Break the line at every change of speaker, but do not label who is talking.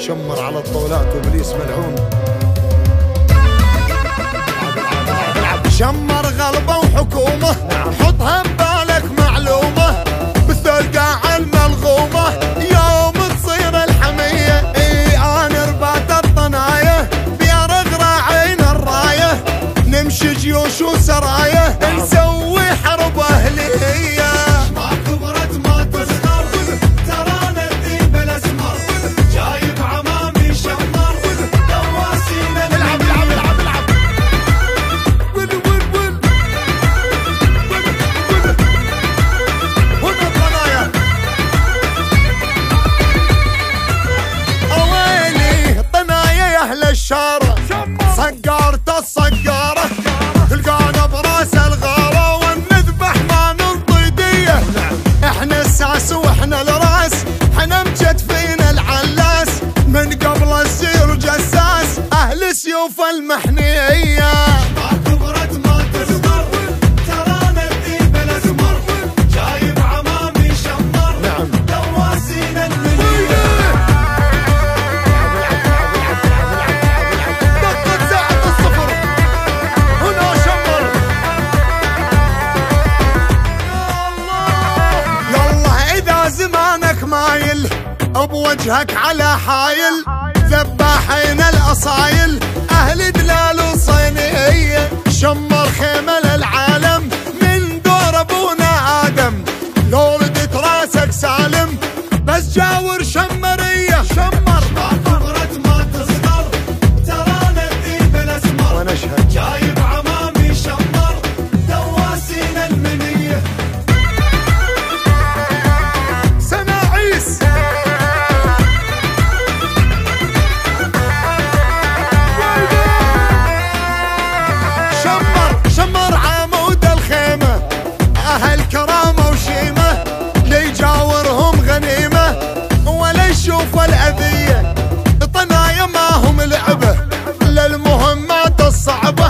شمر على الطاولات وابليس ملعون.
شمر غلبة وحكومة، حطها ببالك معلومة، بالثلقة الملغومة يوم تصير الحمية. انا ربات الطناية بيرغ راعين الراية، نمشي جيوش وسرايا نسوي حرب اهلية. ما كبرت ما تصغر، ترانا الذيب الاسمر، جايب عمامي شمر، دواسين العب العب العب العب ول ول ول هنا الطنايا. اويلي طنايا يا اهل الشارع، صقرت الصقارة تلقانا براس الغارة، ونذبح ما ننطي دية. احنا الساس واحنا الراس، احنا مجدفين العلاس، من قبل السير جساس اهل سيوف المحنية. ما كبرت ما تصغر، ترانا الذيب الاسمر، جايب عمامي شمر، دواسين المنية. زمانك مايل بوجهك على حايل، ذباحين الاصايل اهل دلال وصينية، شمر خيمة للعالم من دور ابونا ادم، لو ردت راسك سالم بس جاور شمرية. شمر ما كبرت ما تصغر، ترانا الذيب الاسمر، ونشهد جايب عمامي شمر، دواسين المنية. شمر عمود الخيمة أهل كرامة وشيمة، ليجاورهم غنيمة ولا يشوف الأذية. طنايا ما هم لعبة للمهمات الصعبة،